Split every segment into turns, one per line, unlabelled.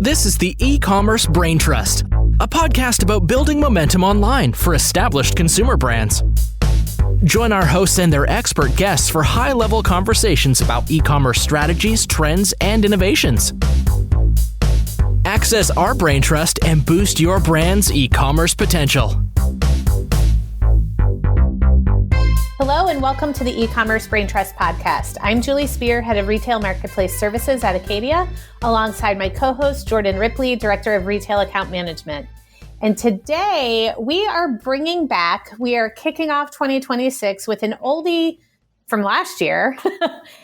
This is the Ecommerce Braintrust, a podcast about building momentum online for established consumer brands. Join our hosts and their expert guests for high-level conversations about e-commerce strategies, trends, and innovations. Access our Braintrust and boost your brand's e-commerce potential.
Hello and welcome to the Ecommerce Braintrust podcast. I'm Julie Spear, Head of Retail Marketplace Services at Acadia, alongside my co-host Jordan Ripley, Director of Retail Account Management. And today we are kicking off 2026 with an oldie from last year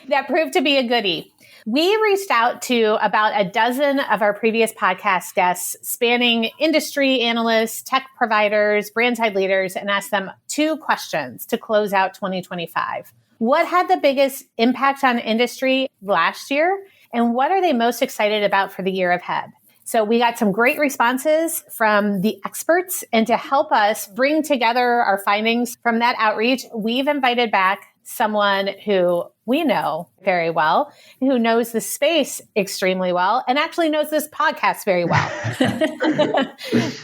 that proved to be a goodie. We reached out to about a dozen of our previous podcast guests spanning industry analysts, tech providers, brand side leaders, and asked them two questions to close out 2025. What had the biggest impact on industry last year? And what are they most excited about for the year ahead? So we got some great responses from the experts. And to help us bring together our findings from that outreach, we've invited back someone who we know very well, who knows the space extremely well, and actually knows this podcast very well.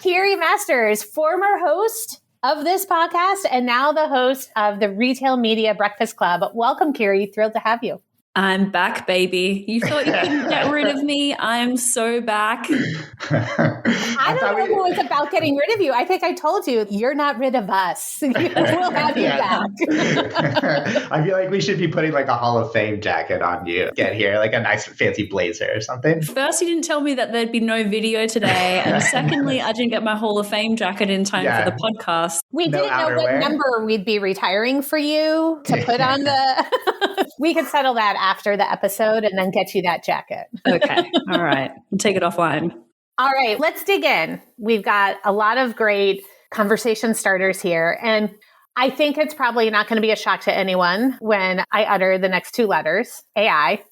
Kiri Masters, former host of this podcast and now the host of the Retail Media Breakfast Club. Welcome, Kiri. Thrilled to have you.
I'm back, baby. You thought you couldn't get rid of me? I'm so back.
I don't know if it was about getting rid of you. I think I told you, you're not rid of us. We'll have you back.
I feel like we should be putting like a Hall of Fame jacket on you. Get here, like a nice fancy blazer or something.
First, you didn't tell me that there'd be no video today. And secondly, I didn't get my Hall of Fame jacket in time for the podcast.
We didn't know what number we'd be retiring for you to put on the... We could settle that after the episode and then get you that jacket.
Okay. All right. We'll take it offline.
All right. Let's dig in. We've got a lot of great conversation starters here. And I think it's probably not going to be a shock to anyone when I utter the next two letters, AI.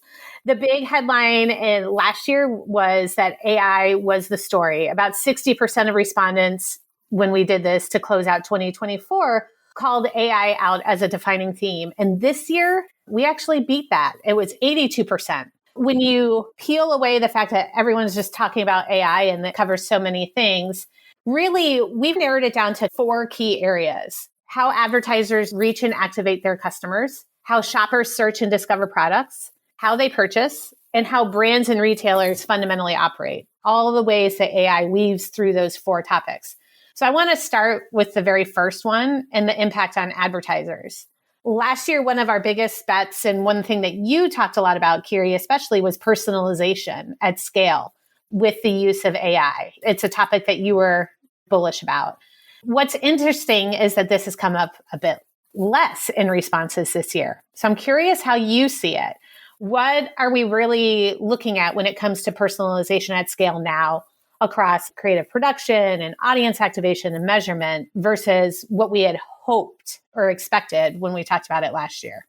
The big headline in last year was that AI was the story. About 60% of respondents when we did this to close out 2024 called AI out as a defining theme. And this year, we actually beat that. It was 82%. When you peel away the fact that everyone's just talking about AI and it covers so many things, really, we've narrowed it down to four key areas: how advertisers reach and activate their customers, how shoppers search and discover products, how they purchase, and how brands and retailers fundamentally operate. All the ways that AI weaves through those four topics. So I want to start with the very first one and the impact on advertisers. Last year, one of our biggest bets, and one thing that you talked a lot about, Kiri, especially, was personalization at scale with the use of AI. It's a topic that you were bullish about. What's interesting is that this has come up a bit less in responses this year. So I'm curious how you see it. What are we really looking at when it comes to personalization at scale now across creative production and audience activation and measurement versus what we had hoped or expected when we talked about it last year?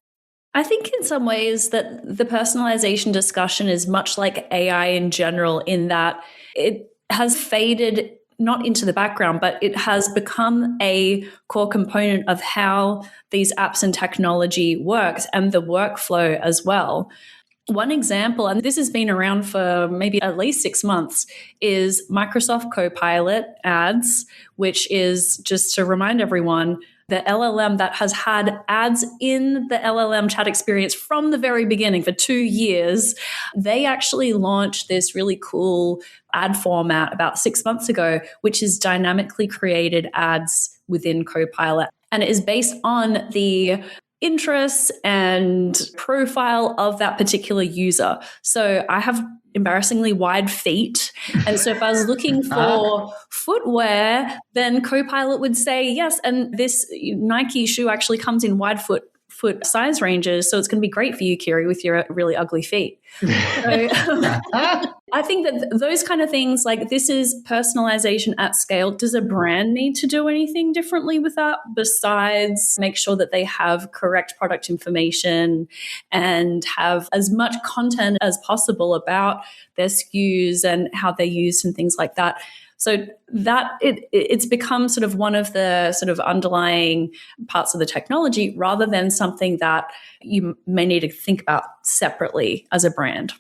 I think in some ways that the personalization discussion is much like AI in general, in that it has faded not into the background, but it has become a core component of how these apps and technology works and the workflow as well. One example, and this has been around for maybe at least 6 months, is Microsoft Copilot ads, which is, just to remind everyone, the LLM that has had ads in the LLM chat experience from the very beginning for 2 years. They actually launched this really cool ad format about 6 months ago, which is dynamically created ads within Copilot. And it is based on the interests and profile of that particular user. So I have embarrassingly wide feet. And so if I was looking for footwear, then Copilot would say, yes, and this Nike shoe actually comes in wide foot size ranges. So it's going to be great for you, Kiri, with your really ugly feet. So, I think that those kind of things, like, this is personalization at scale. Does a brand need to do anything differently with that besides make sure that they have correct product information and have as much content as possible about their SKUs and how they're used and things like that? So that it's become sort of one of the sort of underlying parts of the technology, rather than something that you may need to think about separately as a brand.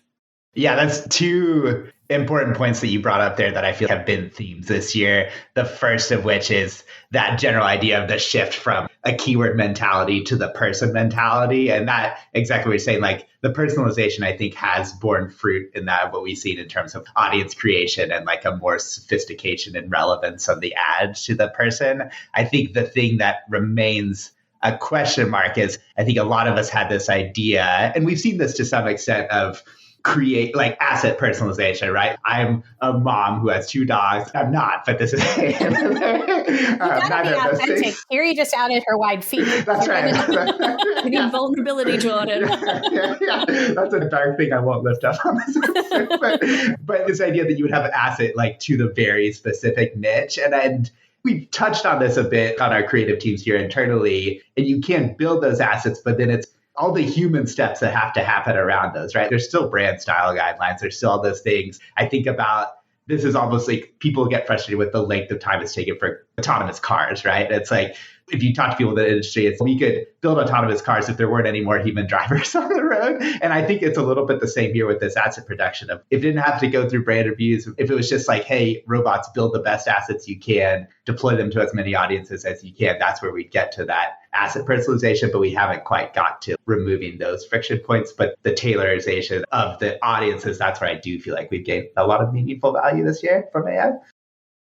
Yeah, that's two important points that you brought up there that I feel have been themes this year. The first of which is that general idea of the shift from a keyword mentality to the person mentality. And that exactly what you're saying, like the personalization, I think, has borne fruit in that what we've seen in terms of audience creation and like a more sophistication and relevance of the ad to the person. I think the thing that remains a question mark is I think a lot of us had this idea, and we've seen this to some extent, of create like asset personalization, right? I'm a mom who has 2 dogs. I'm not, but this is
you gotta be authentic. Kiri just outed her wide feet.
That's right.
We need vulnerability, Jordan.
Yeah. That's a dark thing I won't lift up on this episode. But this idea that you would have an asset like to the very specific niche, and we've touched on this a bit on our creative teams here internally, and you can build those assets, but then it's all the human steps that have to happen around those, right? There's still brand style guidelines. There's still all those things. I think about this is almost like people get frustrated with the length of time it's taken for autonomous cars, right? It's like, if you talk to people in the industry, we could build autonomous cars if there weren't any more human drivers on the road. And I think it's a little bit the same here with this asset production of if it didn't have to go through brand reviews, if it was just like, hey, robots, build the best assets you can, deploy them to as many audiences as you can, that's where we get to that asset personalization. But we haven't quite got to removing those friction points. But the tailorization of the audiences, that's where I do feel like we've gained a lot of meaningful value this year from AI.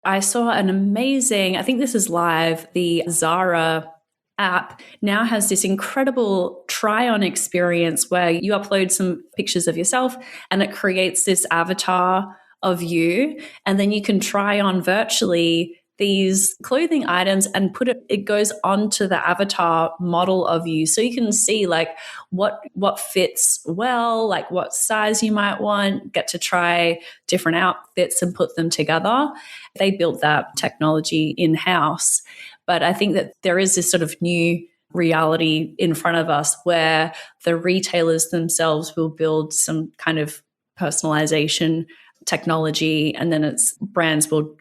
I saw an amazing, I think this is live, the Zara app now has this incredible try-on experience where you upload some pictures of yourself and it creates this avatar of you. And then you can try on virtually these clothing items and it goes onto the avatar model of you. So you can see like what fits well, like what size you might want, get to try different outfits and put them together. They built that technology in-house. But I think that there is this sort of new reality in front of us where the retailers themselves will build some kind of personalization technology, and then it's brands will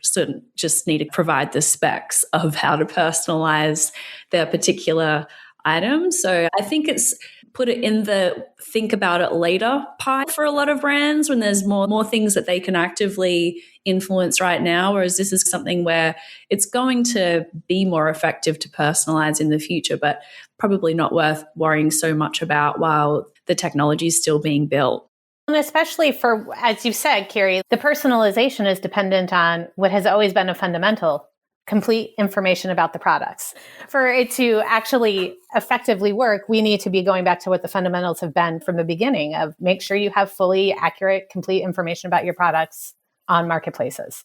just need to provide the specs of how to personalize their particular item. So I think it's put it in the think about it later pie for a lot of brands when there's more things that they can actively influence right now, whereas this is something where it's going to be more effective to personalize in the future, but probably not worth worrying so much about while the technology is still being built.
And especially for, as you said, Kiri, the personalization is dependent on what has always been a fundamental, complete information about the products. For it to actually effectively work, we need to be going back to what the fundamentals have been from the beginning of make sure you have fully accurate, complete information about your products on marketplaces.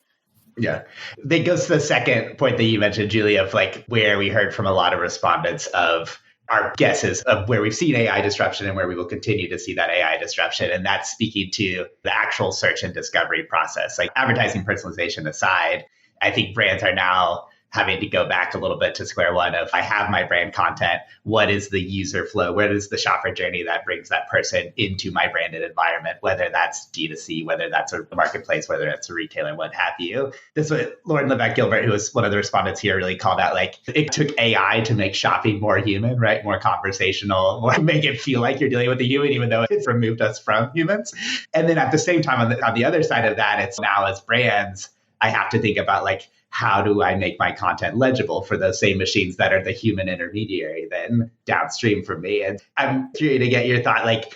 Yeah. That goes to the second point that you mentioned, Julia, of like where we heard from a lot of respondents of our guesses of where we've seen AI disruption and where we will continue to see that AI disruption. And that's speaking to the actual search and discovery process. Like advertising personalization aside, I think brands are now having to go back a little bit to square one of I have my brand content. What is the user flow? What is the shopper journey that brings that person into my branded environment, whether that's D2C, whether that's a marketplace, whether it's a retailer, what have you. This is what Lauren Levesque-Gilbert, who was one of the respondents here, really called out. Like it took AI to make shopping more human, right? More conversational, more make it feel like you're dealing with a human, even though it's removed us from humans. And then at the same time, on the other side of that, it's now as brands, I have to think about like, how do I make my content legible for those same machines that are the human intermediary then downstream from me? And I'm curious to get your thought. Like,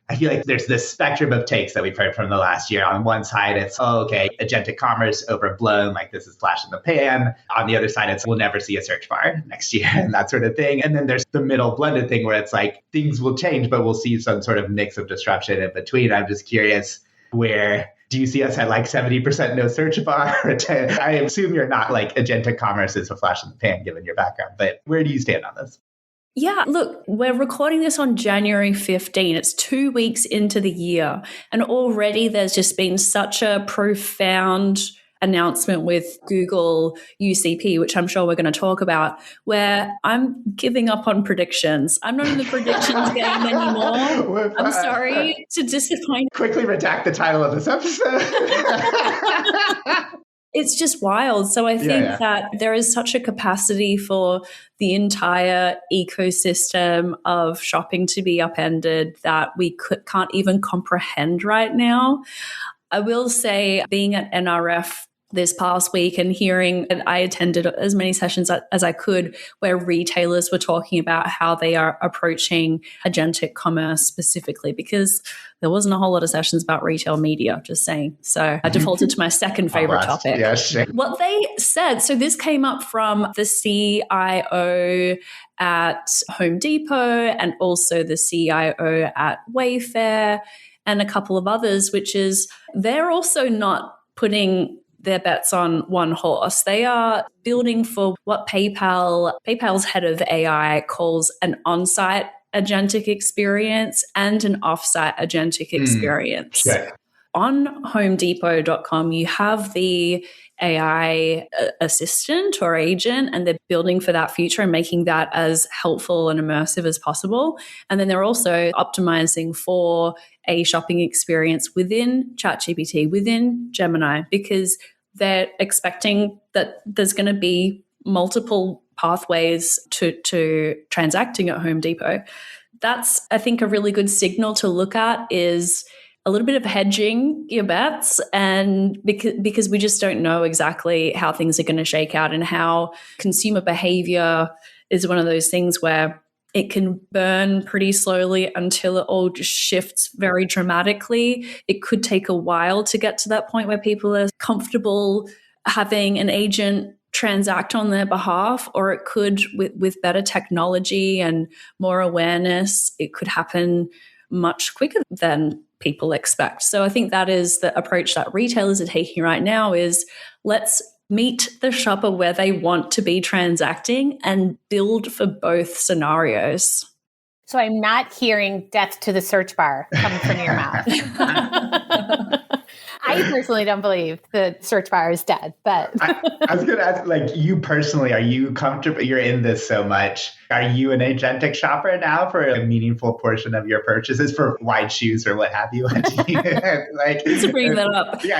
I feel like there's this spectrum of takes that we've heard from the last year. On one side, it's, agentic commerce overblown, like this is flash in the pan. On the other side, it's we'll never see a search bar next year and that sort of thing. And then there's the middle blended thing where it's like things will change, but we'll see some sort of mix of disruption in between. I'm just curious where do you see us at like 70% no search bar? I assume you're not like agentic commerce is a flash in the pan given your background, but where do you stand on this?
Yeah, look, we're recording this on January 15. It's 2 weeks into the year. And already there's just been such a profound announcement with Google UCP, which I'm sure we're going to talk about, where I'm giving up on predictions. I'm not in the predictions game anymore. I'm sorry to disappoint.
Quickly redact the title of this episode.
It's just wild. So I think that there is such a capacity for the entire ecosystem of shopping to be upended that we can't even comprehend right now. I will say, being at NRF this past week and hearing, and I attended as many sessions as I could where retailers were talking about how they are approaching agentic commerce specifically, because there wasn't a whole lot of sessions about retail media, just saying. So I defaulted to my second favorite topic.
Yes.
What they said, so this came up from the CIO at Home Depot and also the CIO at Wayfair and a couple of others, which is they're also not putting their bets on one horse. They are building for what PayPal's head of AI calls an on-site agentic experience and an off-site agentic experience.
Okay.
On homedepot.com, you have the AI assistant or agent, and they're building for that future and making that as helpful and immersive as possible. And then they're also optimizing for a shopping experience within ChatGPT, within Gemini, because they're expecting that there's going to be multiple pathways to transacting at Home Depot. That's, I think, a really good signal to look at, is a little bit of hedging your bets, and because we just don't know exactly how things are going to shake out, and how consumer behavior is one of those things where it can burn pretty slowly until it all just shifts very dramatically. It could take a while to get to that point where people are comfortable having an agent transact on their behalf, or it could, with better technology and more awareness, it could happen much quicker than people expect. So I think that is the approach that retailers are taking right now, is let's meet the shopper where they want to be transacting and build for both scenarios.
So I'm not hearing death to the search bar coming from your mouth. I personally don't believe the search bar is dead, but
I was going to ask, like, you personally, are you comfortable? You're in this so much. Are you an agentic shopper now for a meaningful portion of your purchases for wide shoes or what have you? Like,
to bring that up.
Yeah.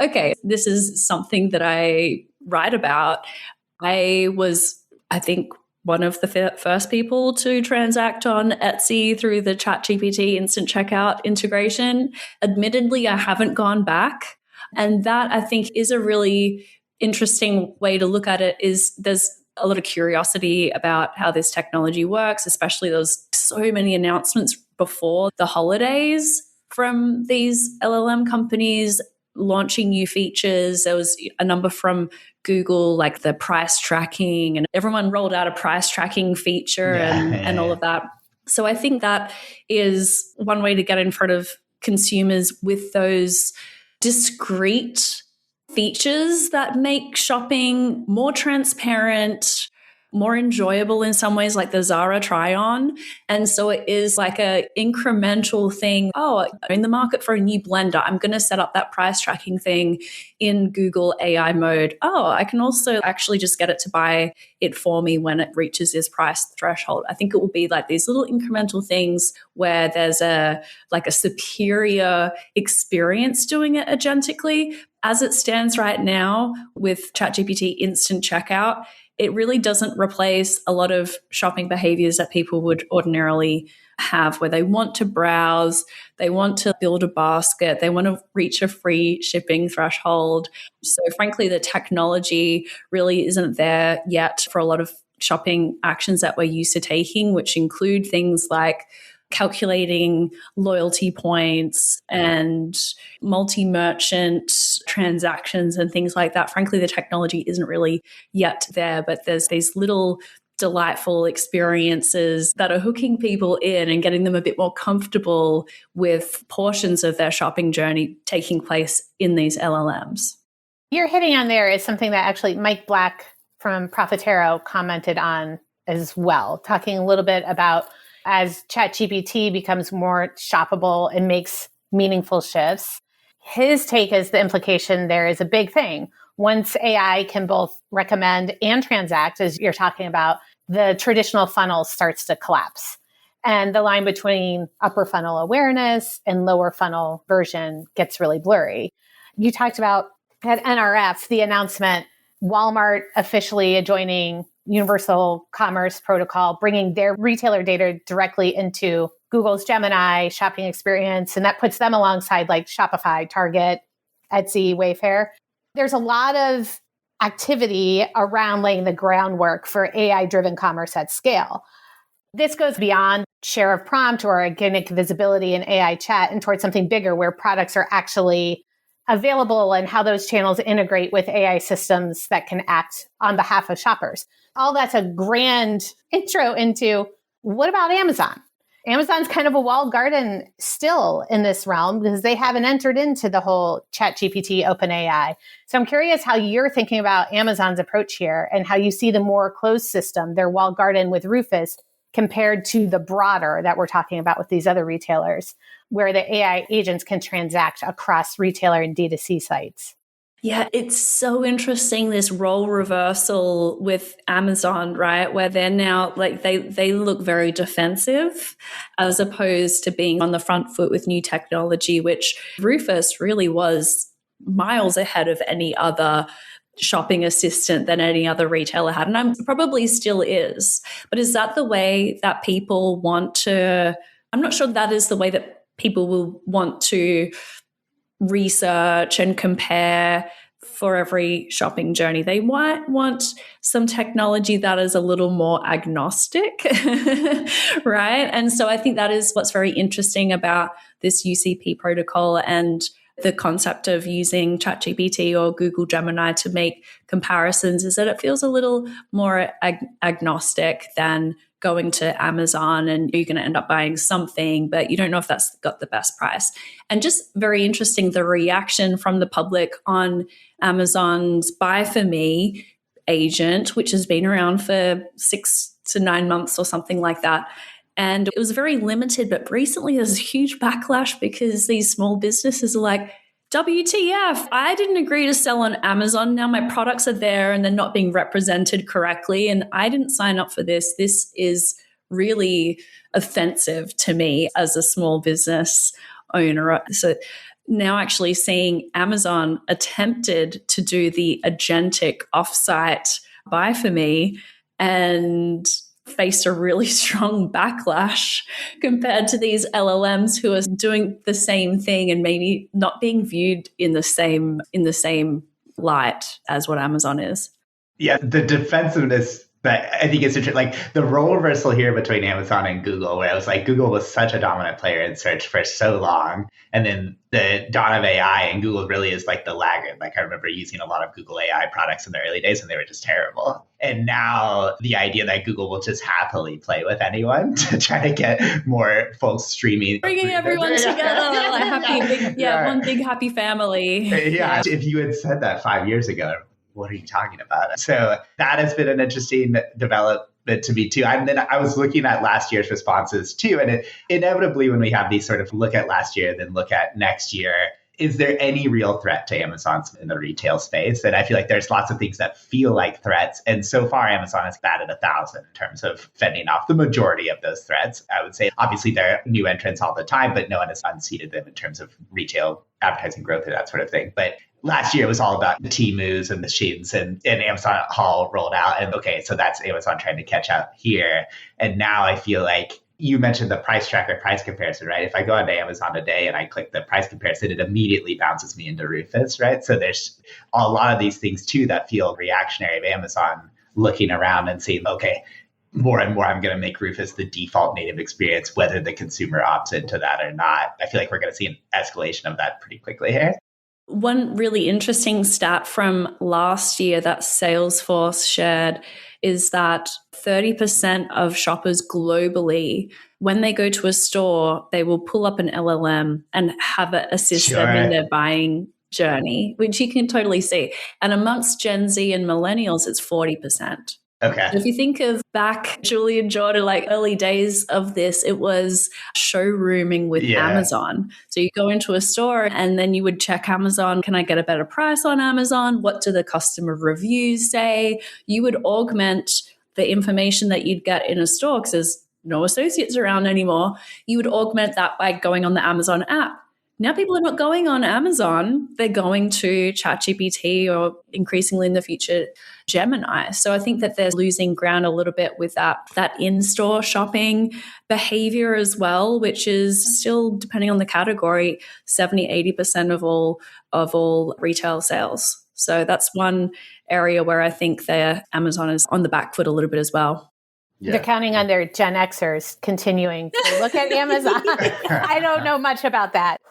Okay, this is something that I write about. I was, I think, one of the first people to transact on Etsy through the ChatGPT instant checkout integration. Admittedly, I haven't gone back. And that, I think, is a really interesting way to look at it. Is there's a lot of curiosity about how this technology works, especially those so many announcements before the holidays from these LLM companies launching new features. There was a number from Google, like the price tracking, and everyone rolled out a price tracking feature and all of that. So I think that is one way to get in front of consumers with those discrete features that make shopping more transparent, more enjoyable in some ways, like the Zara try-on. And so it is like a incremental thing. Oh, I'm in the market for a new blender. I'm going to set up that price tracking thing in Google AI mode. Oh, I can also actually just get it to buy it for me when it reaches this price threshold. I think it will be like these little incremental things where there's a superior experience doing it agentically. As it stands right now with ChatGPT instant checkout, it really doesn't replace a lot of shopping behaviors that people would ordinarily have, where they want to browse, they want to build a basket, they want to reach a free shipping threshold. So frankly, the technology really isn't there yet for a lot of shopping actions that we're used to taking, which include things like calculating loyalty points and multi-merchant transactions and things like that. Frankly, the technology isn't really yet there, but there's these little delightful experiences that are hooking people in and getting them a bit more comfortable with portions of their shopping journey taking place in these LLMs.
You're hitting on there is something that actually Mike Black from Profitero commented on as well, talking a little bit about as ChatGPT becomes more shoppable and makes meaningful shifts. His take is the implication there is a big thing. Once AI can both recommend and transact, as you're talking about, the traditional funnel starts to collapse. And the line between upper funnel awareness and lower funnel version gets really blurry. You talked about at NRF, the announcement, Walmart officially joining Universal Commerce Protocol, bringing their retailer data directly into Google's Gemini shopping experience. And that puts them alongside like Shopify, Target, Etsy, Wayfair. There's a lot of activity around laying the groundwork for AI-driven commerce at scale. This goes beyond share of prompt or organic visibility in AI chat and towards something bigger where products are actually available and how those channels integrate with AI systems that can act on behalf of shoppers. All that's a grand intro into what about Amazon? Amazon's kind of a walled garden still in this realm because they haven't entered into the whole ChatGPT OpenAI. So I'm curious how you're thinking about Amazon's approach here and how you see the more closed system, their walled garden with Rufus, compared to the broader that we're talking about with these other retailers, where the AI agents can transact across retailer and D2C sites.
Yeah, it's so interesting, this role reversal with Amazon, right? Where they're now like they look very defensive as opposed to being on the front foot with new technology, which Rufus really was miles ahead of any other shopping assistant than any other retailer had. And probably still is. But is that the way that people want to? I'm not sure that is the way that people will want to research and compare for every shopping journey. They might want some technology that is a little more agnostic, right? And so I think that is what's very interesting about this UCP protocol and the concept of using ChatGPT or Google Gemini to make comparisons is that it feels a little more agnostic than going to Amazon and you're going to end up buying something, but you don't know if that's got the best price. And just very interesting, the reaction from the public on Amazon's Buy For Me agent, which has been around for 6 to 9 months or something like that. And it was very limited, but recently there's a huge backlash because these small businesses are like, WTF, I didn't agree to sell on Amazon. Now my products are there and they're not being represented correctly. And I didn't sign up for this. This is really offensive to me as a small business owner. So now actually seeing Amazon attempted to do the agentic offsite Buy For Me and faced a really strong backlash compared to these LLMs who are doing the same thing and maybe not being viewed in the same light as what Amazon is.
Yeah, the defensiveness that I think is interesting, like the role reversal here between Amazon and Google, where it was like Google was such a dominant player in search for so long. And then the dawn of AI and Google really is like the laggard. Like I remember using a lot of Google AI products in the early days and they were just terrible. And now the idea that Google will just happily play with anyone to try to get more folks streaming.
Bringing everyone together, like happy, one big happy family.
Yeah, if you had said that 5 years ago, what are you talking about? So that has been an interesting development to me too. And then I was looking at last year's responses too. And inevitably when we have these sort of look at last year, then look at next year, is there any real threat to Amazon in the retail space? And I feel like there's lots of things that feel like threats. And so far, Amazon has batted 1,000 in terms of fending off the majority of those threats. I would say, obviously, there are new entrants all the time, but no one has unseated them in terms of retail advertising growth or that sort of thing. But last year, it was all about the Temus and the Sheins and Amazon Hall rolled out. And okay, so that's Amazon trying to catch up here. And now I feel like you mentioned the price tracker, price comparison, right? If I go onto Amazon today and I click the price comparison, it immediately bounces me into Rufus, right? So there's a lot of these things too that feel reactionary of Amazon looking around and saying, okay, more and more I'm going to make Rufus the default native experience, whether the consumer opts into that or not. I feel like we're going to see an escalation of that pretty quickly here.
One really interesting stat from last year that Salesforce shared is that 30% of shoppers globally, when they go to a store, they will pull up an LLM and have it assist them in their buying journey, which you can totally see. And amongst Gen Z and millennials, it's 40%.
Okay.
So if you think of back, Julie and Jordan, like early days of this, it was showrooming with Amazon. So you go into a store and then you would check Amazon. Can I get a better price on Amazon? What do the customer reviews say? You would augment the information that you'd get in a store because no associates around anymore, you would augment that by going on the Amazon app. Now people are not going on Amazon, they're going to ChatGPT or increasingly in the future, Gemini. So I think that they're losing ground a little bit with that in-store shopping behavior as well, which is still, depending on the category, 70-80% of all retail sales. So that's one area where I think Amazon is on the back foot a little bit as well.
Yeah. They're counting on their Gen Xers continuing to look at Amazon. I don't know much about that.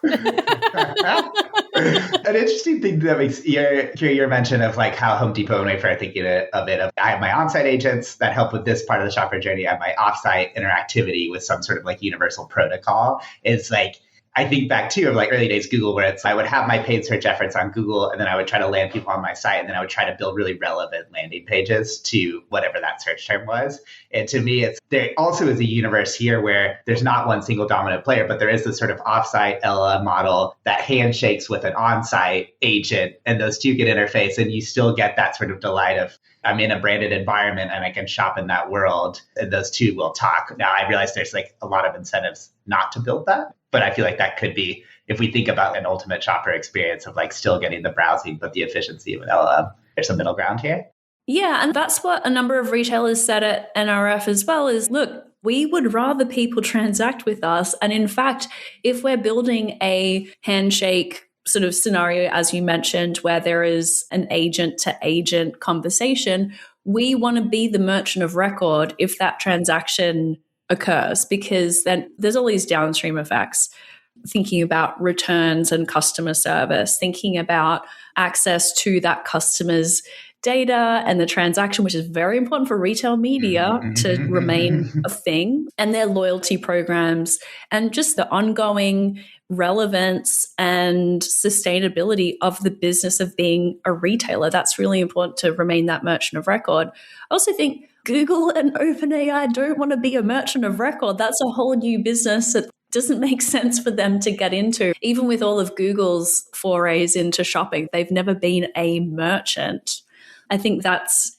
An interesting thing that makes your mention of like how Home Depot and Wayfair are thinking of it. I have my on-site agents that help with this part of the shopper journey. I have my off-site interactivity with some sort of like universal protocol. It's like, I think back too of like early days Google, where I would have my paid search efforts on Google, and then I would try to land people on my site, and then I would try to build really relevant landing pages to whatever that search term was. And to me, there also is a universe here where there's not one single dominant player, but there is this sort of offsite LLM model that handshakes with an on-site agent, and those two get interfaced, and you still get that sort of delight of, I'm in a branded environment and I can shop in that world, and those two will talk. Now, I realize there's like a lot of incentives not to build that, but I feel like that could be, if we think about an ultimate shopper experience of like still getting the browsing, but the efficiency of an LLM, there's a middle ground here.
Yeah, and that's what a number of retailers said at NRF as well is, look, we would rather people transact with us. And in fact, if we're building a handshake sort of scenario, as you mentioned, where there is an agent to agent conversation, we want to be the merchant of record if that transaction occurs, because then there's all these downstream effects. Thinking about returns and customer service, thinking about access to that customer's data and the transaction, which is very important for retail media to remain a thing, and their loyalty programs, and just the ongoing relevance and sustainability of the business of being a retailer. That's really important to remain that merchant of record. I also think Google and OpenAI don't want to be a merchant of record. That's a whole new business that doesn't make sense for them to get into. Even with all of Google's forays into shopping, they've never been a merchant. I think that's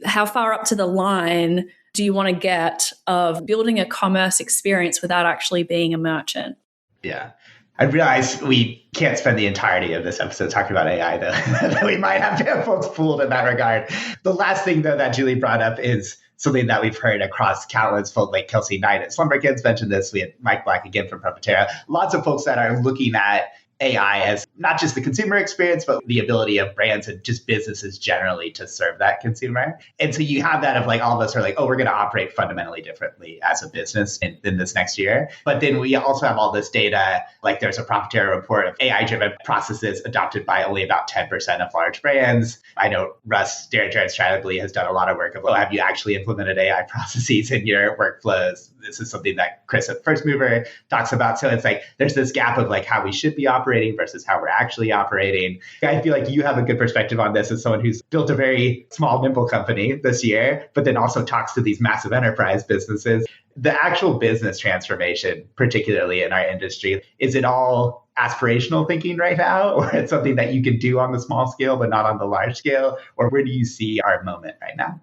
how far up to the line do you want to get of building a commerce experience without actually being a merchant?
Yeah. I realize we can't spend the entirety of this episode talking about AI, though. That we might have to have folks fooled in that regard. The last thing, though, that Julie brought up is something that we've heard across countless folks, like Kelsey Knight at Slumber Kids mentioned this. We had Mike Black again from Propetera. Lots of folks that are looking at AI as not just the consumer experience, but the ability of brands and just businesses generally to serve that consumer. And so you have that of like, all of us are like, oh, we're going to operate fundamentally differently as a business in this next year. But then we also have all this data, like there's a Propetera report of AI-driven processes adopted by only about 10% of large brands. I know Russ, Darren Stradley has done a lot of work of, oh, have you actually implemented AI processes in your workflows? This is something that Chris at First Mover talks about. So it's like, there's this gap of like how we should be operating versus how we're actually operating. I feel like you have a good perspective on this as someone who's built a very small, nimble company this year, but then also talks to these massive enterprise businesses. The actual business transformation, particularly in our industry, is it all aspirational thinking right now, or it's something that you can do on the small scale, but not on the large scale? Or where do you see our moment right now?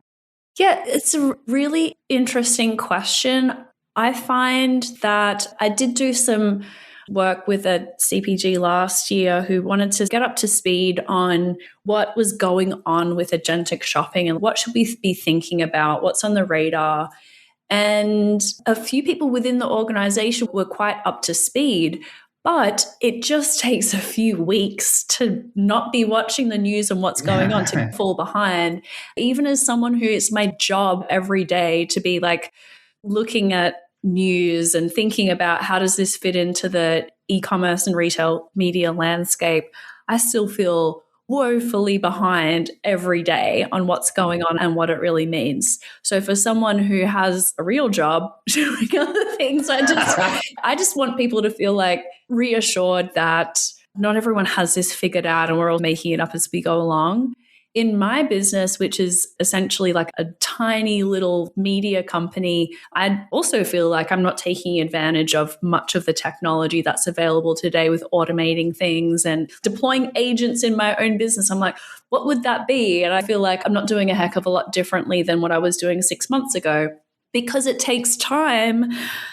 Yeah, it's a really interesting question. I find that I did do some work with a CPG last year who wanted to get up to speed on what was going on with agentic shopping and what should we be thinking about, what's on the radar. And a few people within the organization were quite up to speed, but it just takes a few weeks to not be watching the news and what's going on, to fall behind. Even as someone who it's my job every day to be like looking at news and thinking about how does this fit into the e-commerce and retail media landscape, I still feel woefully behind every day on what's going on and what it really means. So for someone who has a real job doing other things, I just want people to feel like reassured that not everyone has this figured out and we're all making it up as we go along. In my business, which is essentially like a tiny little media company, I also feel like I'm not taking advantage of much of the technology that's available today with automating things and deploying agents in my own business. I'm like, what would that be? And I feel like I'm not doing a heck of a lot differently than what I was doing 6 months ago. because it takes time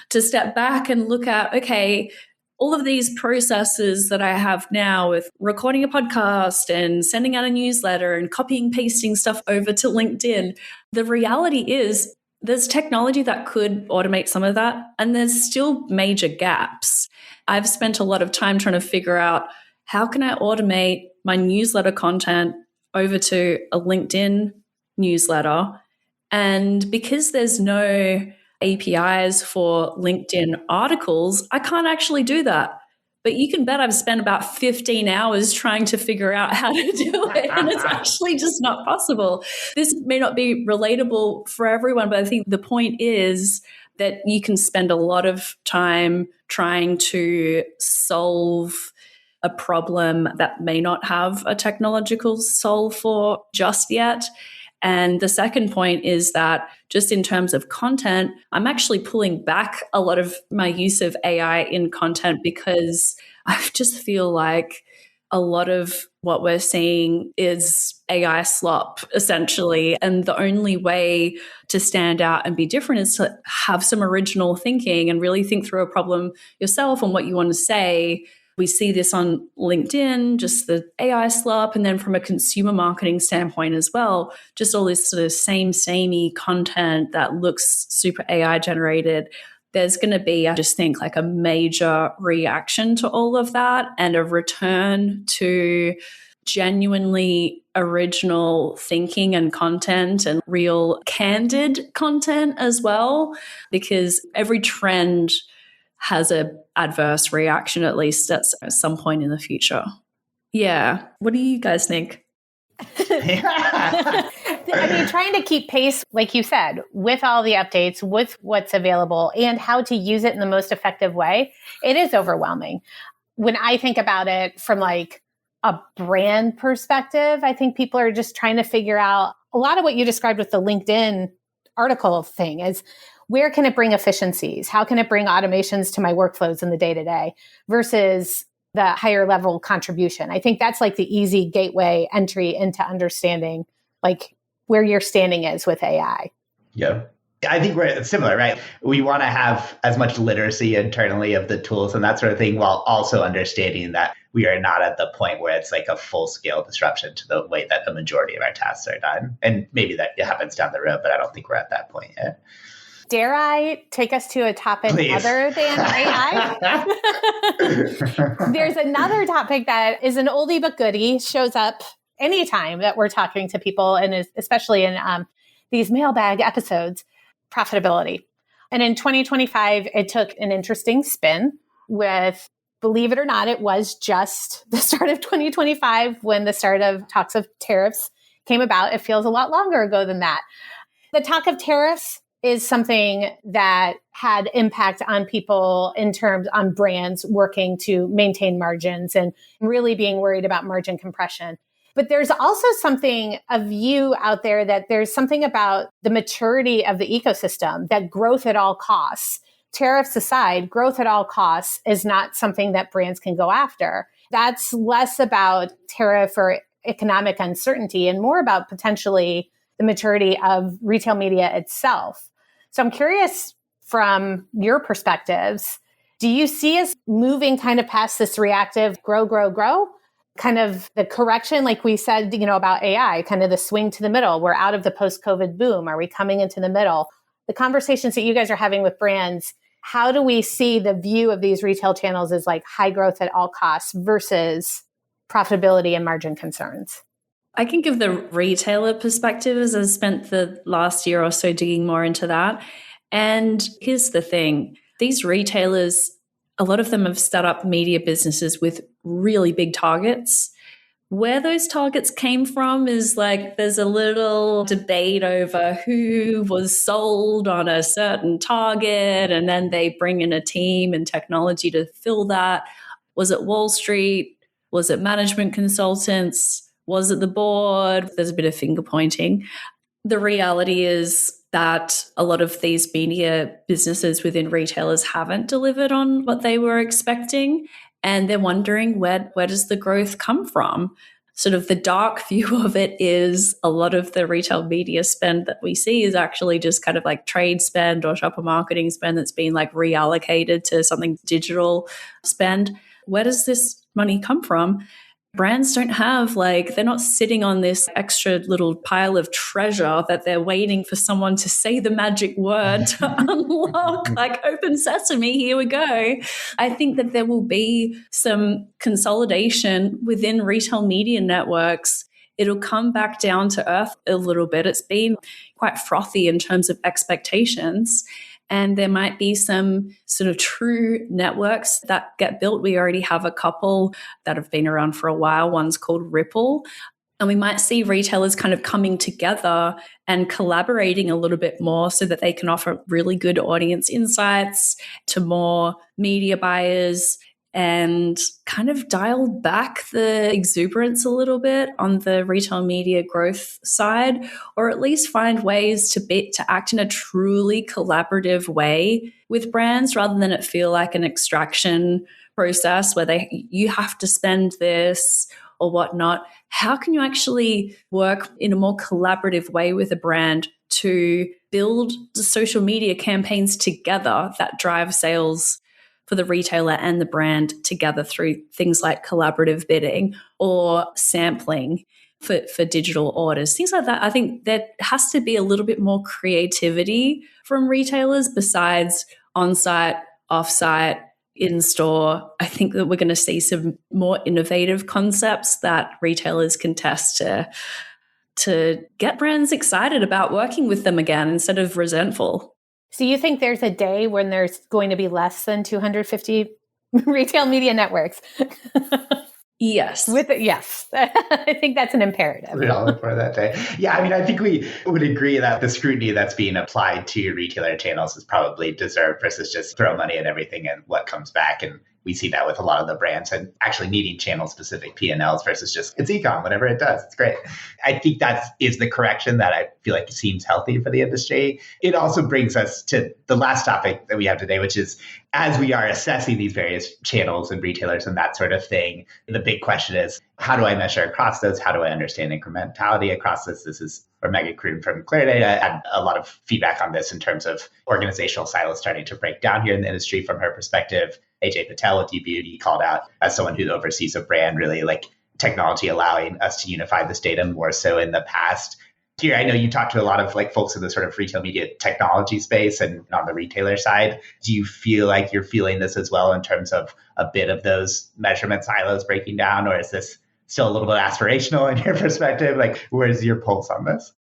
to step back and look at, okay, all of these processes that I have now with recording a podcast and sending out a newsletter and copying, pasting stuff over to LinkedIn, the reality is there's technology that could automate some of that, and there's still major gaps. I've spent a lot of time trying to figure out how can I automate my newsletter content over to a LinkedIn newsletter. And because there's no APIs for LinkedIn articles, I can't actually do that. But you can bet I've spent about 15 hours trying to figure out how to do it. And it's actually just not possible. This may not be relatable for everyone, but I think the point is that you can spend a lot of time trying to solve a problem that may not have a technological solve for just yet. And the second point is that just in terms of content, I'm actually pulling back a lot of my use of AI in content because I just feel like a lot of what we're seeing is AI slop, essentially. And the only way to stand out and be different is to have some original thinking and really think through a problem yourself and what you want to say. We see this on LinkedIn, just the AI slop, and then from a consumer marketing standpoint as well, just all this sort of samey content that looks super AI generated. There's going to be, I just think, like a major reaction to all of that and a return to genuinely original thinking and content and real candid content as well, because every trend has an adverse reaction, at least at some point in the future. Yeah. What do you guys think?
I mean, trying to keep pace, like you said, with all the updates, with what's available and how to use it in the most effective way, it is overwhelming. When I think about it from like a brand perspective, I think people are just trying to figure out a lot of what you described with the LinkedIn article thing is, where can it bring efficiencies? How can it bring automations to my workflows in the day-to-day versus the higher level contribution? I think that's like the easy gateway entry into understanding like where your standing is with AI.
Yeah. I think we're similar, right? We want to have as much literacy internally of the tools and that sort of thing, while also understanding that we are not at the point where it's like a full-scale disruption to the way that the majority of our tasks are done. And maybe that happens down the road, but I don't think we're at that point yet.
Dare I take us to a topic other than AI? There's another topic that is an oldie but goodie, shows up anytime that we're talking to people, and is especially in these mailbag episodes, profitability. And in 2025, it took an interesting spin with, believe it or not, it was just the start of 2025 when the start of talks of tariffs came about. It feels a lot longer ago than that. The talk of tariffs is something that had impact on people in terms on brands working to maintain margins and really being worried about margin compression. But there's also something, a view out there that there's something about the maturity of the ecosystem, that growth at all costs, tariffs aside, growth at all costs is not something that brands can go after. That's less about tariff or economic uncertainty and more about potentially the maturity of retail media itself. So I'm curious from your perspectives, do you see us moving kind of past this reactive grow, kind of the correction, like we said, about AI, kind of the swing to the middle? We're out of the post-COVID boom. Are we coming into the middle? The conversations that you guys are having with brands, how do we see the view of these retail channels as like high growth at all costs versus profitability and margin concerns?
I can give the retailer perspective, as I've spent the last year or so digging more into that. And here's the thing. These retailers, a lot of them have set up media businesses with really big targets. Where those targets came from is like there's a little debate over who was sold on a certain target, and then they bring in a team and technology to fill that. Was it Wall Street? Was it management consultants? Was it the board? There's a bit of finger pointing. The reality is that a lot of these media businesses within retailers haven't delivered on what they were expecting, and they're wondering where does the growth come from? sort of the dark view of it is a lot of the retail media spend that we see is actually just kind of like trade spend or shopper marketing spend that's been like reallocated to something digital spend. Where does this money come from? Brands don't have they're not sitting on this extra little pile of treasure that they're waiting for someone to say the magic word to unlock, open sesame, here we go. I think that there will be some consolidation within retail media networks. It'll come back down to earth a little bit. It's been quite frothy in terms of expectations. And there might be some sort of true networks that get built. We already have a couple that have been around for a while. One's called Ripley. And we might see retailers kind of coming together and collaborating a little bit more so that they can offer really good audience insights to more media buyers and kind of dial back the exuberance a little bit on the retail media growth side, or at least find ways to act in a truly collaborative way with brands rather than it feel like an extraction process where you have to spend this or whatnot. How can you actually work in a more collaborative way with a brand to build the social media campaigns together that drive sales for the retailer and the brand together through things like collaborative bidding or sampling for digital orders, things like that? I think there has to be a little bit more creativity from retailers besides on-site, off-site, in-store. I think that we're going to see some more innovative concepts that retailers can test to get brands excited about working with them again instead of resentful.
So you think there's a day when there's going to be less than 250 retail media networks?
Yes.
Yes. I think that's an imperative.
We all look for that day. Yeah, I mean, I think we would agree that the scrutiny that's being applied to retailer channels is probably deserved versus just throw money at everything and what comes back. And we see that with a lot of the brands and actually needing channel-specific P&Ls versus just, it's e-com, whatever it does, it's great. I think that is the correction that I feel like seems healthy for the industry. It also brings us to the last topic that we have today, which is as we are assessing these various channels and retailers and that sort of thing, the big question is, how do I measure across those? How do I understand incrementality across this? This is where Megan Kroon from Claridata had a lot of feedback on this in terms of organizational silos starting to break down here in the industry from her perspective. AJ Patel with eBeauty called out as someone who oversees a brand, really like technology allowing us to unify this data more so in the past. Kiri, I know you talked to a lot of folks in the sort of retail media technology space and on the retailer side. Do you feel like you're feeling this as well in terms of a bit of those measurement silos breaking down, or is this still a little bit aspirational in your perspective? Where's your pulse on this?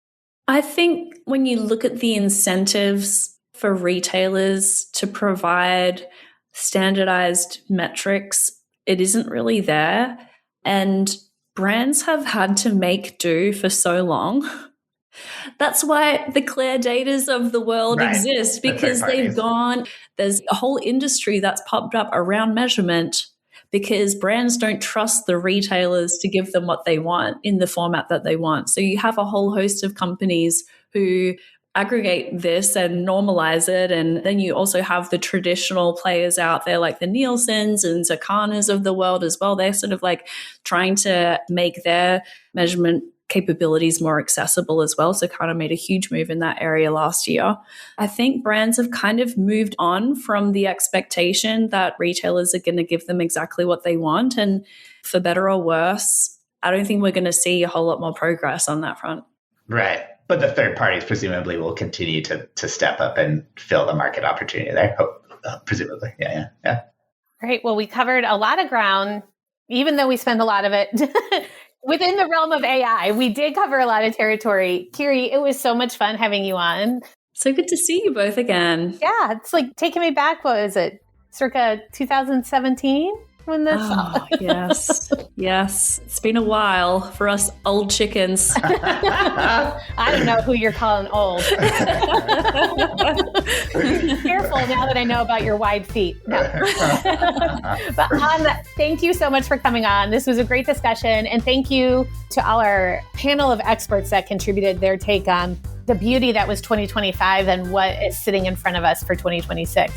I think when you look at the incentives for retailers to provide standardized metrics, it isn't really there. And brands have had to make do for so long. That's why the Claridatas of the world exist, because there's a whole industry that's popped up around measurement because brands don't trust the retailers to give them what they want in the format that they want. So you have a whole host of companies who aggregate this and normalize it. And then you also have the traditional players out there like the Nielsen's and Circana's of the world as well. They're sort of trying to make their measurement capabilities more accessible as well. So Circana made a huge move in that area last year. I think brands have kind of moved on from the expectation that retailers are going to give them exactly what they want. And for better or worse, I don't think we're going to see a whole lot more progress on that front.
Right. But the third parties presumably will continue to step up and fill the market opportunity there, presumably. Yeah.
Great. Well, we covered a lot of ground, even though we spend a lot of it within the realm of AI. We did cover a lot of territory. Kiri, it was so much fun having you on.
So good to see you both again.
Yeah, it's taking me back. What was it? Circa 2017? When this
Yes. It's been a while for us old chickens.
I don't know who you're calling old. Careful now that I know about your wide feet. No. But thank you so much for coming on. This was a great discussion. And thank you to all our panel of experts that contributed their take on the beauty that was 2025 and what is sitting in front of us for 2026.